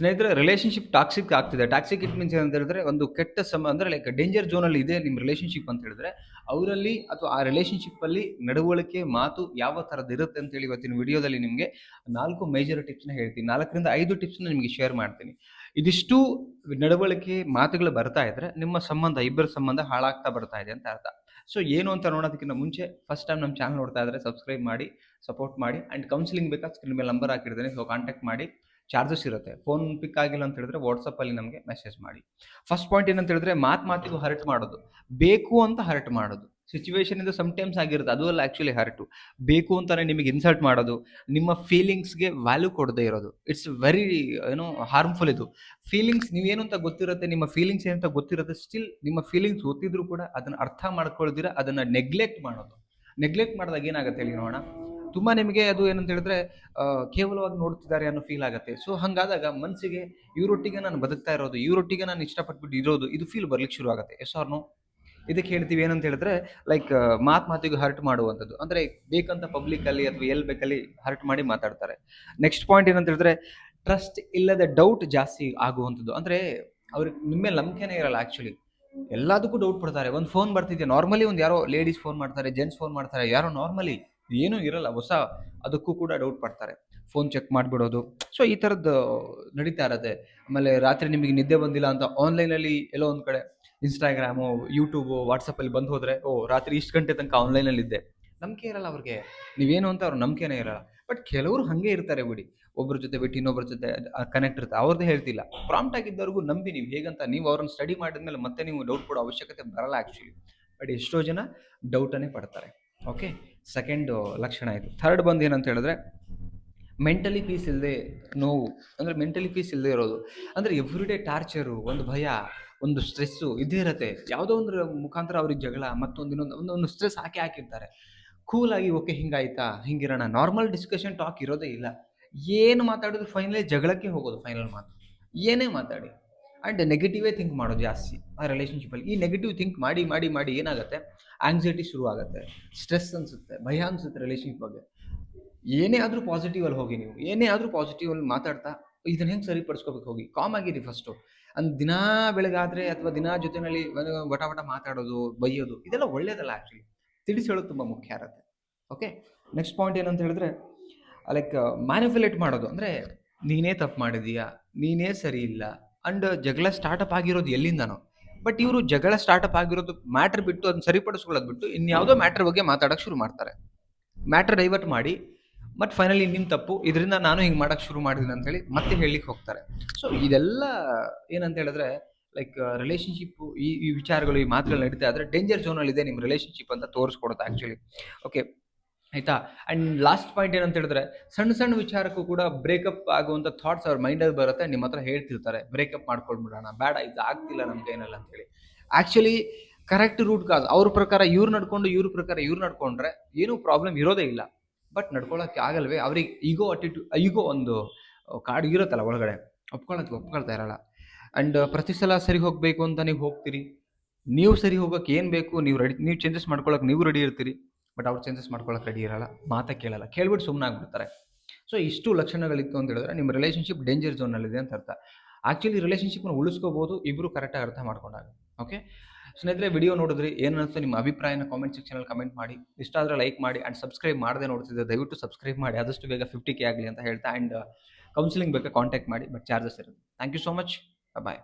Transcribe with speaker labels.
Speaker 1: ಸ್ನೇಹಿತರೆ relationship toxic ಆಗ್ತಿದೆ. Toxic it means ಏನಂತ ಹೇಳಿದ್ರೆ ಒಂದು ಕೆಟ್ಟ ಅಂದ್ರೆ ಲೈಕ್ ಡೇಂಜರ್ ಝೋನಲ್ಲಿ ಇದೆ ನಿಮ್ಮ ರಿಲೇಶನ್‌ಶಿಪ್ ಅಂತ ಹೇಳಿದ್ರೆ, ಅವರಲ್ಲಿ ಅಥವಾ ಆ ರಿಲೇಶನ್‌ಶಿಪ್ಪಲ್ಲಿ ನಡವಳಿಕೆ, ಮಾತು ಯಾವ ಥರದ್ದಿರುತ್ತೆ ಅಂತೇಳಿ ಇವತ್ತಿನ ವಿಡಿಯೋದಲ್ಲಿ ನಿಮಗೆ 4 ಮೇಜರ್ ಟಿಪ್ಸ್‌ನ ಹೇಳ್ತೀನಿ. 4ರಿಂದ 5 ಟಿಪ್ಸ್‌ನ ನಿಮಗೆ ಶೇರ್ ಮಾಡ್ತೀನಿ. ಇದಿಷ್ಟು ನಡವಳಿಕೆ, ಮಾತುಗಳು ಬರ್ತಾ ಇದ್ರೆ ನಿಮ್ಮ ಸಂಬಂಧ, ಇಬ್ಬರ ಸಂಬಂಧ ಹಾಳಾಗ್ತಾ ಬರ್ತಾ ಇದೆ ಅಂತ ಅರ್ಥ. ಸೊ ಏನು ಅಂತ ನೋಡೋದಕ್ಕಿಂತ ಮುಂಚೆ ಫಸ್ಟ್ ಟೈಮ್ ನಮ್ಮ ಚಾನಲ್ ನೋಡ್ತಾ ಇದ್ರೆ ಸಬ್ಸ್ಕ್ರೈಬ್ ಮಾಡಿ, ಸಪೋರ್ಟ್ ಮಾಡಿ ಆ್ಯಂಡ್ ಕೌನ್ಸಿಲಿಂಗ್ ಬೇಕಾ ಸ್ಕ್ರೀನ್ ಮೇಲೆ ನಂಬರ್ ಹಾಕಿರ್ತೀನಿ. ಸೊ ಕಾಂಟ್ಯಾಕ್ಟ್ ಮಾಡಿ. ಚಾರ್ಜಸ್ ಇರುತ್ತೆ. ಫೋನ್ ಪಿಕ್ ಆಗಿಲ್ಲ ಅಂತ ಹೇಳಿದ್ರೆ ವಾಟ್ಸಪ್ಪಲ್ಲಿ ನಮಗೆ ಮೆಸೇಜ್ ಮಾಡಿ. ಫಸ್ಟ್ ಪಾಯಿಂಟ್ ಏನಂತ ಹೇಳಿದ್ರೆ ಮಾತಿಗೂ ಹರ್ಟ್ ಮಾಡೋದು. ಬೇಕು ಅಂತ ಹರ್ಟ್ ಮಾಡೋದು. ಸಿಚುವೇಶನ್ ಇಂದ ಸಮ್‌ಟೈಮ್ಸ್ ಆಗಿರುತ್ತೆ. ಅದು ಅಲ್ಲ ಆಕ್ಚುಲಿ ಹರ್ಟು. ಬೇಕು ಅಂತಾನೆ ನಿಮಗೆ ಇನ್ಸಲ್ಟ್ ಮಾಡೋದು. ನಿಮ್ಮ ಫೀಲಿಂಗ್ಸ್‌ಗೆ ವ್ಯಾಲ್ಯೂ ಕೊಡದೇ ಇರೋದು. ಇಟ್ಸ್ ವೆರಿ ಹಾರ್ಮ್‌ಫುಲ್ ಇದು. ಫೀಲಿಂಗ್ಸ್ ನೀವೇನು ಅಂತ ಗೊತ್ತಿರುತ್ತೆ. ನಿಮ್ಮ ಫೀಲಿಂಗ್ಸ್ ಏನಂತ ಗೊತ್ತಿರುತ್ತೆ. ಸ್ಟಿಲ್ ನಿಮ್ಮ ಫೀಲಿಂಗ್ಸ್ ಗೊತ್ತಿದ್ರೂ ಕೂಡ ಅದನ್ನ ಅರ್ಥ ಮಾಡ್ಕೊಳ್ದಿರ ಅದನ್ನ ನೆಗ್ಲೆಕ್ಟ್ ಮಾಡೋದು. ನೆಗ್ಲೆಕ್ಟ್ ಮಾಡಿದಾಗ ಏನಾಗುತ್ತೆ ಹೇಳಿ ನೋಡೋಣ. ತುಂಬಾ ನಿಮಗೆ ಅದು ಏನಂತ ಹೇಳಿದ್ರೆ ಕೇವಲವಾಗಿ ನೋಡ್ತಿದ್ದಾರೆ ಅನ್ನೋ ಫೀಲ್ ಆಗುತ್ತೆ. ಸೊ ಹಂಗಾದಾಗ ಮನಸ್ಸಿಗೆ ಇವರೊಟ್ಟಿಗೆ ನಾನು ಬದುಕ್ತಾ ಇರೋದು, ಇವರೊಟ್ಟಿಗೆ ನಾನು ಇಷ್ಟಪಟ್ಬಿಟ್ಟು ಇರೋದು, ಇದು ಫೀಲ್ ಬರ್ಲಿಕ್ಕೆ ಶುರು ಆಗುತ್ತೆ. Yes or no? ಇದಕ್ಕೆ ಹೇಳ್ತೀವಿ ಏನಂತ ಹೇಳಿದ್ರೆ ಲೈಕ್ ಮಾತಿಗೆ ಹರ್ಟ್ ಮಾಡುವಂಥದ್ದು. ಅಂದ್ರೆ ಬೇಕಂತ ಪಬ್ಲಿಕ್ ಅಲ್ಲಿ ಅಥವಾ ಎಲ್ಲಿ ಬೇಕಲ್ಲಿ ಹರ್ಟ್ ಮಾಡಿ ಮಾತಾಡ್ತಾರೆ. ನೆಕ್ಸ್ಟ್ ಪಾಯಿಂಟ್ ಏನಂತ ಹೇಳಿದ್ರೆ ಟ್ರಸ್ಟ್ ಇಲ್ಲದ ಡೌಟ್ ಜಾಸ್ತಿ ಆಗುವಂಥದ್ದು. ಅಂದ್ರೆ ಅವ್ರಿಗೆ ನಿಮ್ಮ ಮೇಲೆ ನಂಬಿಕೆನೇ ಇರಲ್ಲ ಆಕ್ಚುಲಿ. ಎಲ್ಲದಕ್ಕೂ ಡೌಟ್ ಪಡ್ತಾರೆ. ಒಂದು ಫೋನ್ ಬರ್ತಿದೆ, ನಾರ್ಮಲಿ ಒಂದು ಯಾರೋ ಲೇಡೀಸ್ ಫೋನ್ ಮಾಡ್ತಾರೆ, ಜೆಂಟ್ಸ್ ಫೋನ್ ಮಾಡ್ತಾರೆ, ಯಾರೋ ನಾರ್ಮಲಿ ಏನೂ ಇರಲ್ಲ, ಹೊಸ ಅದಕ್ಕೂ ಕೂಡ ಡೌಟ್ ಪಡ್ತಾರೆ. Phone check ಮಾಡಿಬಿಡೋದು. ಸೊ ಈ ಥರದ್ದು ನಡೀತಾ ಇರತ್ತೆ. ಆಮೇಲೆ ರಾತ್ರಿ ನಿಮಗೆ ನಿದ್ದೆ ಬಂದಿಲ್ಲ ಅಂತ ಆನ್ಲೈನಲ್ಲಿ ಎಲ್ಲೋ ಒಂದು ಕಡೆ ಇನ್ಸ್ಟಾಗ್ರಾಮು, ಯೂಟ್ಯೂಬು, ವಾಟ್ಸಪ್ಪಲ್ಲಿ ಬಂದು ಹೋದರೆ, ಓಹ್ ರಾತ್ರಿ ಇಷ್ಟು ಗಂಟೆ ತನಕ ಆನ್ಲೈನಲ್ಲಿದ್ದೆ. ನಂಬಿಕೆ ಇರಲ್ಲ ಅವ್ರಿಗೆ. ನೀವೇನು ಅಂತ ಅವ್ರ ನಂಬಿಕೆನೇ ಇರಲ್ಲ. ಬಟ್ ಕೆಲವರು ಹಾಗೆ ಇರ್ತಾರೆ ಬಿಡಿ. ಒಬ್ಬರ ಜೊತೆ ಬಿಟ್ಟು ಇನ್ನೊಬ್ಬರ ಜೊತೆ ಕನೆಕ್ಟ್ ಇರುತ್ತೆ. ಅವ್ರದ್ದೇ ಹೇಳ್ತಿಲ್ಲ. ಪ್ರಾಂಪ್ಟ್ ಆಗಿದ್ದವ್ರಿಗೂ ನಂಬಿ ನೀವು ಹೇಗಂತ ನೀವು ಅವ್ರನ್ನ ಸ್ಟಡಿ ಮಾಡಿದ್ಮೇಲೆ ಮತ್ತೆ ನೀವು ಡೌಟ್ ಪಡೋ ಅವಶ್ಯಕತೆ ಬರಲ್ಲ ಆ್ಯಕ್ಚುಲಿ. ಬಟ್ ಎಷ್ಟೋ ಜನ ಡೌಟನ್ನೇ ಪಡ್ತಾರೆ. ಓಕೆ, ಸೆಕೆಂಡು ಲಕ್ಷಣ ಇದು. ಥರ್ಡ್ ಬಂದು ಏನಂತ ಹೇಳಿದ್ರೆ ಮೆಂಟಲಿ ಪೀಸ್ ಇಲ್ಲದೆ ನೋವು. ಅಂದರೆ ಮೆಂಟಲಿ ಪೀಸ್ ಇಲ್ಲದೆ ಇರೋದು. ಅಂದರೆ ಎವ್ರಿ ಡೇ ಟಾರ್ಚರು, ಒಂದು ಭಯ, ಒಂದು ಸ್ಟ್ರೆಸ್ಸು ಇದ್ದೇ ಇರುತ್ತೆ. ಯಾವುದೋ ಒಂದು ಮುಖಾಂತರ ಅವ್ರಿಗೆ ಜಗಳ, ಮತ್ತೊಂದು ಇನ್ನೊಂದು ಸ್ಟ್ರೆಸ್ ಹಾಕಿರ್ತಾರೆ. ಕೂಲಾಗಿ ಓಕೆ ಹಿಂಗಾಯ್ತಾ, ಹಿಂಗಿರೋಣ, ನಾರ್ಮಲ್ ಡಿಸ್ಕಷನ್ ಟಾಕ್ ಇರೋದೇ ಇಲ್ಲ. ಏನು ಮಾತಾಡೋದು ಫೈನಲಿ ಜಗಳಕ್ಕೆ ಹೋಗೋದು ಫೈನಲ್ ಮಾತು. ಏನೇ ಮಾತಾಡಿ ಆ್ಯಂಡ್ ನೆಗೆಟಿವೇ ಥಿಂಕ್ ಮಾಡೋದು ಜಾಸ್ತಿ ಆ ರಿಲೇಷನ್ಶಿಪ್ಪಲ್ಲಿ. ಈ ನೆಗೆಟಿವ್ ಥಿಂಕ್ ಮಾಡಿ ಮಾಡಿ ಮಾಡಿ ಏನಾಗುತ್ತೆ, ಆಂಗ್ಸೈಟಿ ಶುರು ಆಗುತ್ತೆ, ಸ್ಟ್ರೆಸ್ ಅನಿಸುತ್ತೆ, ಭಯ ಅನಿಸುತ್ತೆ ರಿಲೇಷನ್ಶಿಪ್ ಬಗ್ಗೆ. ಏನೇ ಆದರೂ ಪಾಸಿಟಿವಲ್ಲಿ ಹೋಗಿ ನೀವು, ಏನೇ ಆದರೂ ಪಾಸಿಟಿವಲ್ಲಿ ಮಾತಾಡ್ತಾ ಇದನ್ನ ಹೆಂಗೆ ಸರಿಪಡಿಸ್ಕೋಬೇಕು ಹೋಗಿ. ಕಾಮ್ ಆಗಿರಿ ಫಸ್ಟು. ದಿನಾ ಬೆಳಗಾದರೆ ಅಥವಾ ದಿನಾ ಜೊತೆಯಲ್ಲಿ ವಟ ವಟ ಮಾತಾಡೋದು, ಬೈಯೋದು ಇದೆಲ್ಲ ಒಳ್ಳೇದಲ್ಲ ಆ್ಯಕ್ಚುಲಿ. ತಿಳಿಸಿ ಹೇಳೋದು ತುಂಬ ಮುಖ್ಯ ಇರುತ್ತೆ. ಓಕೆ, ನೆಕ್ಸ್ಟ್ ಪಾಯಿಂಟ್ ಏನಂತ ಹೇಳಿದ್ರೆ ಲೈಕ್ ಮ್ಯಾನಿಪ್ಯುಲೇಟ್ ಮಾಡೋದು. ಅಂದರೆ ನೀನೇ ತಪ್ಪು ಮಾಡಿದೀಯಾ, ನೀನೇ ಸರಿ ಇಲ್ಲ ಅಂಡ್ ಜಗಳ ಸ್ಟಾರ್ಟಪ್ ಆಗಿರೋದು ಎಲ್ಲಿಂದನೋ. ಬಟ್ ಇವರು ಜಗಳ ಸ್ಟಾರ್ಟಪ್ ಆಗಿರೋದು ಮ್ಯಾಟ್ರ್ ಬಿಟ್ಟು ಅದನ್ನ ಸರಿಪಡಿಸ್ಕೊಳ್ಳೋದು ಬಿಟ್ಟು ಇನ್ಯಾವುದೋ ಮ್ಯಾಟ್ರ್ ಬಗ್ಗೆ ಮಾತಾಡೋಕ್ಕೆ ಶುರು ಮಾಡ್ತಾರೆ. ಮ್ಯಾಟ್ರ್ ಡೈವರ್ಟ್ ಮಾಡಿ ಮತ್ತು ಫೈನಲಿ ನಿಮ್ಮ ತಪ್ಪು, ಇದರಿಂದ ನಾನು ಹಿಂಗೆ ಮಾಡೋಕ್ಕೆ ಶುರು ಮಾಡಿದ್ದೀನಿ ಅಂತೇಳಿ ಮತ್ತೆ ಹೇಳಲಿಕ್ಕೆ ಹೋಗ್ತಾರೆ. ಸೊ ಇದೆಲ್ಲ ಏನಂತ ಹೇಳಿದ್ರೆ ಲೈಕ್ ರಿಲೇಷನ್ಶಿಪ್ಪು ಈ ವಿಚಾರಗಳು, ಈ ಮಾತುಗಳು ನಡೀತಾ ಇದ್ರೆ ಡೇಂಜರ್ ಝೋನಲ್ಲಿದೆ ನಿಮ್ಮ ರಿಲೇಷನ್ಶಿಪ್ ಅಂತ ತೋರಿಸ್ಕೊಡುತ್ತೆ ಆ್ಯಕ್ಚುಲಿ. ಓಕೆ ಆಯಿತಾ. ಆ್ಯಂಡ್ ಲಾಸ್ಟ್ ಪಾಯಿಂಟ್ ಏನಂತ ಹೇಳಿದ್ರೆ ಸಣ್ಣ ಸಣ್ಣ ವಿಚಾರಕ್ಕೂ ಕೂಡ ಬ್ರೇಕಪ್ ಆಗುವಂಥ ಥಾಟ್ಸ್ ಅವ್ರ ಮೈಂಡಲ್ಲಿ ಬರುತ್ತೆ. ನಿಮ್ಮ ಹತ್ರ ಹೇಳ್ತಿರ್ತಾರೆ ಬ್ರೇಕಪ್ ಮಾಡ್ಕೊಳ್ಬಿಡೋಣ, ಬೇಡ ಇದು ಆಗ್ತಿಲ್ಲ ನಮ್ಮ ಕೈನಲ್ಲಿ ಅಂತೇಳಿ. ಆ್ಯಕ್ಚುಲಿ ಕರೆಕ್ಟ್ ರೂಟ್ ಕಾಸ್ ಅವ್ರ ಪ್ರಕಾರ ಇವ್ರು ನಡ್ಕೊಂಡು, ಇವ್ರ ಪ್ರಕಾರ ಇವ್ರು ನಡ್ಕೊಂಡ್ರೆ ಏನೂ ಪ್ರಾಬ್ಲಮ್ ಇರೋದೇ ಇಲ್ಲ. ಬಟ್ ನಡ್ಕೊಳ್ಳೋಕ್ಕೆ ಆಗಲ್ವೇ, ಅವ್ರಿಗೆ ಈಗೋ ಒಂದು ಕಾಡು ಇರುತ್ತಲ್ಲ ಒಳಗಡೆ, ಒಪ್ಕೊಳ್ತಾ ಇರಲ್ಲ. ಆ್ಯಂಡ್ ಪ್ರತಿ ಸಲ ಸರಿ ಹೋಗಬೇಕು ಅಂತ ನೀವು ಹೋಗ್ತೀರಿ. ನೀವು ಸರಿ ಹೋಗೋಕೆ ಏನು ಬೇಕು ನೀವು ಚೇಂಜಸ್ ಮಾಡ್ಕೊಳ್ಳೋಕೆ ನೀವು ರೆಡಿ ಇರ್ತೀರಿ. ಬಟ್ ಅವ್ರು ಚೇಂಜಸ್ ಮಾಡ್ಕೊಳ್ಳೋಕೆ ರೆಡಿ ಇರಲ್ಲ, ಮಾತಾ ಕೇಳಲ್ಲ, ಕೇಳ್ಬಿಟ್ಟು ಸುಮ್ಮನೆ ಆಗ್ಬಿಡ್ತಾರೆ. ಸೊ ಇಷ್ಟು ಲಕ್ಷಣಗಳಿತ್ತು ಅಂತ ಹೇಳಿದ್ರೆ ನಿಮ್ಮ ರಿಲೇಷನ್ಶಿಪ್ ಡೇಂಜರ್ ಝೋನಲ್ಲಿದೆ ಅಂತ ಅರ್ಥ. ಆ್ಯಕ್ಚುಲಿ ರಿಲೇಷನ್ಶಿಪ್ನ ಉಳಿಸ್ಕೋಬೋದು ಇಬ್ಬರು ಕರೆಕ್ಟಾಗಿ ಅರ್ಥ ಮಾಡ್ಕೊಂಡಾಗ. ಓಕೆ ಸ್ನೇಹಿತರೆ, ವಿಡಿಯೋ ನೋಡಿದ್ರಿ, ಏನನ್ನಿಸ್ತು ನಿಮ್ಮ ಅಭಿಪ್ರಾಯನ ಕಾಮೆಂಟ್ ಸೆಕ್ಷನಲ್ಲಿ ಕಮೆಂಟ್ ಮಾಡಿ. ಇಷ್ಟ ಆದರೆ ಲೈಕ್ ಮಾಡಿ ಆ್ಯಂಡ್ ಸಬ್ಸ್ಕ್ರೈಬ್ ಮಾಡದೆ ನೋಡ್ತಿದ್ದೆ ದಯವಿಟ್ಟು ಸಬ್ಸ್ಕ್ರೈಬ್ ಮಾಡಿ, ಆದಷ್ಟು ಬೇಗ 50K ಆಗಲಿ ಅಂತ ಹೇಳ್ತಾ. ಆ್ಯಂಡ್ ಕೌನ್ಸಿಲಿಂಗ್ ಬೇಕಾ ಕಾಂಟ್ಯಾಕ್ಟ್ ಮಾಡಿ, ಬಟ್ ಚಾರ್ಜಸ್ ಇರುತ್ತೆ. Thank you so much. Bye.